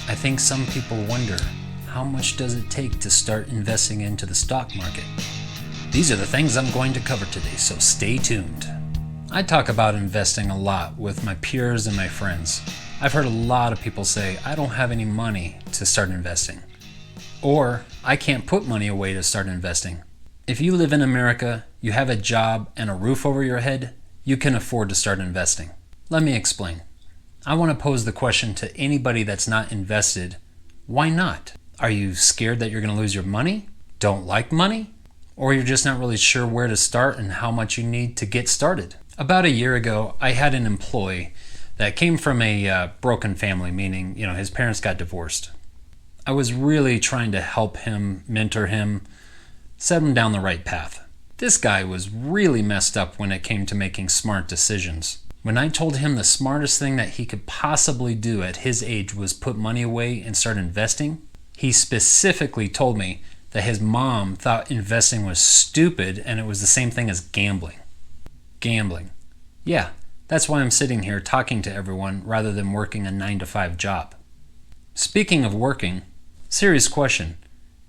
I think some people wonder, how much does it take to start investing into the stock market? These are the things I'm going to cover today, so stay tuned. I talk about investing a lot with my peers and my friends. I've heard a lot of people say, I don't have any money to start investing. Or, I can't put money away to start investing. If you live in America, you have a job and a roof over your head, you can afford to start investing. Let me explain. I want to pose the question to anybody that's not invested, why not? Are you scared that you're going to lose your money? Don't like money? Or you're just not really sure where to start and how much you need to get started? About a year ago, I had an employee that came from a broken family, meaning, his parents got divorced. I was really trying to help him, mentor him, set him down the right path. This guy was really messed up when it came to making smart decisions. When I told him the smartest thing that he could possibly do at his age was put money away and start investing, he specifically told me that his mom thought investing was stupid and it was the same thing as gambling. Gambling. Yeah, that's why I'm sitting here talking to everyone rather than working a 9-to-5 job. Speaking of working, serious question.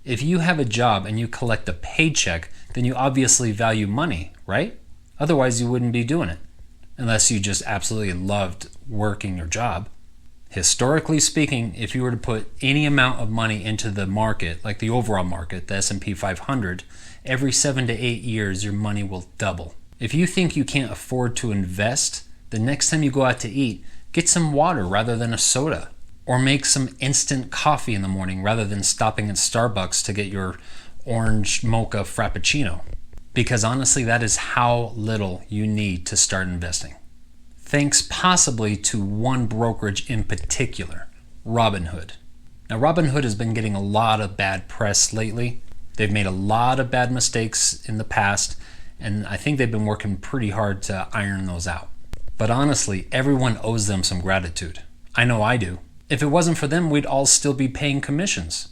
If you have a job and you collect a paycheck, then you obviously value money, right? Otherwise you wouldn't be doing it, unless you just absolutely loved working your job. Historically speaking, if you were to put any amount of money into the market, like the overall market, the S&P 500, every 7 to 8 years your money will double. If you think you can't afford to invest, the next time you go out to eat, get some water rather than a soda. Or make some instant coffee in the morning rather than stopping at Starbucks to get your orange mocha frappuccino. Because honestly, that is how little you need to start investing. Thanks possibly to one brokerage in particular, Robinhood. Now, Robinhood has been getting a lot of bad press lately. They've made a lot of bad mistakes in the past, and I think they've been working pretty hard to iron those out. But honestly, everyone owes them some gratitude. I know I do. If it wasn't for them, we'd all still be paying commissions.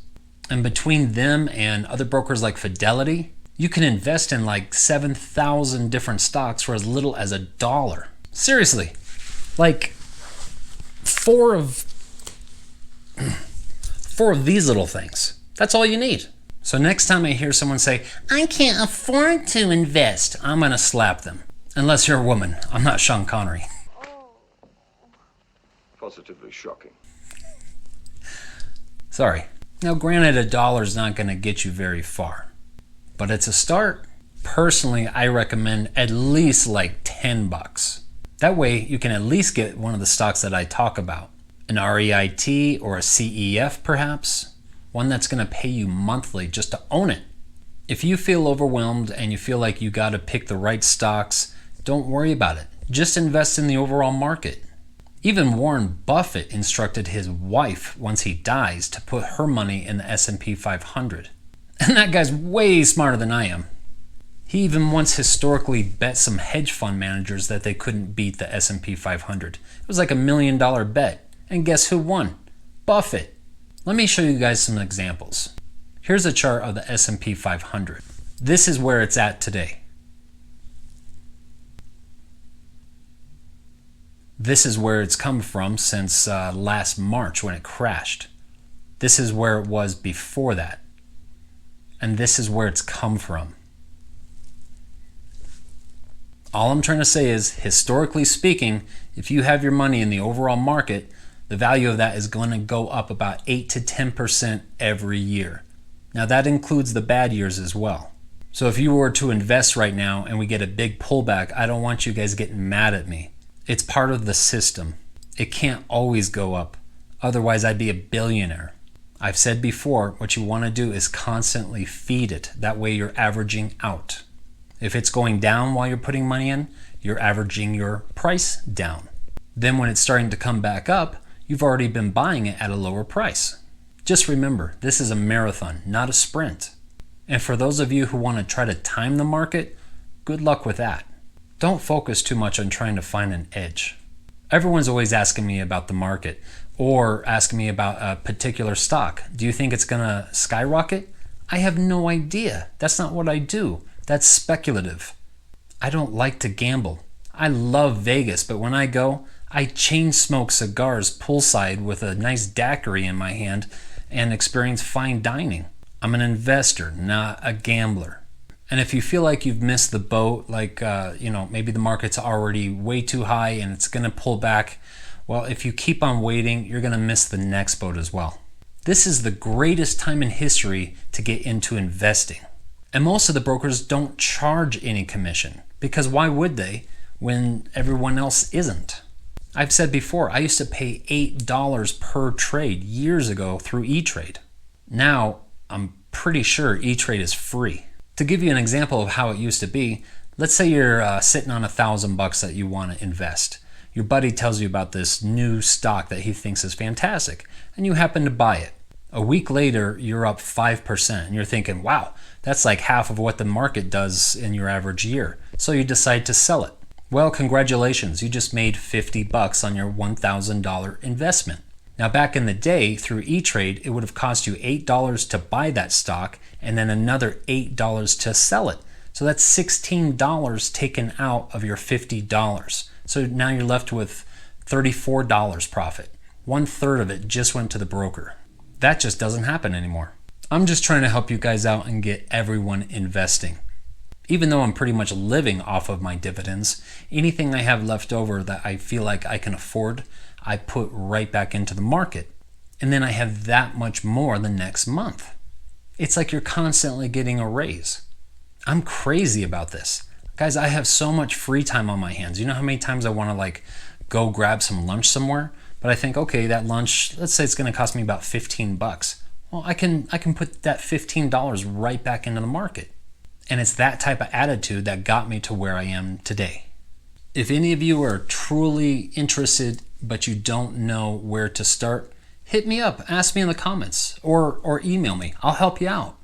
And between them and other brokers like Fidelity, you can invest in like 7,000 different stocks for as little as $1. Seriously, like four of these little things. That's all you need. So next time I hear someone say, I can't afford to invest, I'm gonna slap them. Unless you're a woman. I'm not Sean Connery. Positively shocking. Sorry. Now granted, $1 is not gonna get you very far, but it's a start. Personally, I recommend at least like $10. That way you can at least get one of the stocks that I talk about. An REIT or a CEF perhaps. One that's gonna pay you monthly just to own it. If you feel overwhelmed and you feel like you gotta pick the right stocks, don't worry about it. Just invest in the overall market. Even Warren Buffett instructed his wife once he dies to put her money in the S&P 500. And that guy's way smarter than I am. He even once historically bet some hedge fund managers that they couldn't beat the S&P 500. It was like $1 million bet. And guess who won? Buffett. Let me show you guys some examples. Here's a chart of the S&P 500. This is where it's at today. This is where it's come from since last March when it crashed. This is where it was before that. And this is where it's come from. All I'm trying to say is, historically speaking, if you have your money in the overall market, the value of that is going to go up about 8 to 10% every year. Now that includes the bad years as well. So if you were to invest right now and we get a big pullback, I don't want you guys getting mad at me. It's part of the system. It can't always go up. Otherwise, I'd be a billionaire. I've said before, what you want to do is constantly feed it. That way you're averaging out. If it's going down while you're putting money in, you're averaging your price down. Then when it's starting to come back up, you've already been buying it at a lower price. Just remember, this is a marathon, not a sprint. And for those of you who want to try to time the market, good luck with that. Don't focus too much on trying to find an edge. Everyone's always asking me about the market or asking me about a particular stock. Do you think it's gonna skyrocket? I have no idea. That's not what I do. That's speculative. I don't like to gamble. I love Vegas, but when I go, I chain smoke cigars poolside with a nice daiquiri in my hand and experience fine dining. I'm an investor, not a gambler. And if you feel like you've missed the boat, like, maybe the market's already way too high and it's going to pull back, well, if you keep on waiting, you're going to miss the next boat as well. This is the greatest time in history to get into investing. And most of the brokers don't charge any commission, because why would they when everyone else isn't? I've said before, I used to pay $8 per trade years ago through E-Trade. Now, I'm pretty sure E-Trade is free. To give you an example of how it used to be, let's say you're sitting on $1,000 that you want to invest. Your buddy tells you about this new stock that he thinks is fantastic, and you happen to buy it. A week later, you're up 5%, and you're thinking, wow, that's like half of what the market does in your average year. So you decide to sell it. Well, congratulations, you just made $50 on your $1,000 investment. Now, back in the day, through E-Trade, it would have cost you $8 to buy that stock and then another $8 to sell it. So that's $16 taken out of your $50. So now you're left with $34 profit. 1/3 of it just went to the broker. That just doesn't happen anymore. I'm just trying to help you guys out and get everyone investing. Even though I'm pretty much living off of my dividends, anything I have left over that I feel like I can afford, I put right back into the market. And then I have that much more the next month. It's like you're constantly getting a raise. I'm crazy about this. Guys, I have so much free time on my hands. You know how many times I want to go grab some lunch somewhere? But I think, okay, that lunch, let's say it's going to cost me about $15. Well, I can put that $15 right back into the market. And it's that type of attitude that got me to where I am today. If any of you are truly interested, but you don't know where to start, hit me up, ask me in the comments, or email me. I'll help you out.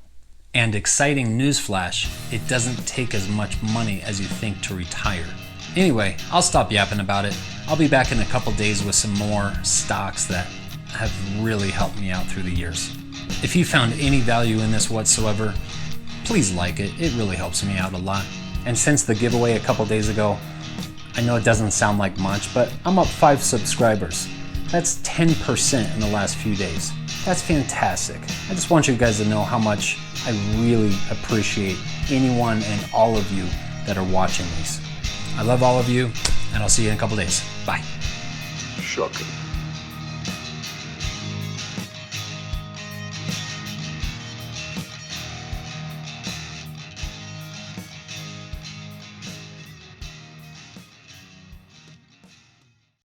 And exciting newsflash, it doesn't take as much money as you think to retire. Anyway, I'll stop yapping about it. I'll be back in a couple days with some more stocks that have really helped me out through the years. If you found any value in this whatsoever, please like it. It really helps me out a lot. And since the giveaway a couple days ago, I know it doesn't sound like much, but I'm up 5 subscribers. That's 10% in the last few days. That's fantastic. I just want you guys to know how much I really appreciate anyone and all of you that are watching these. I love all of you, and I'll see you in a couple days. Bye. Shocking.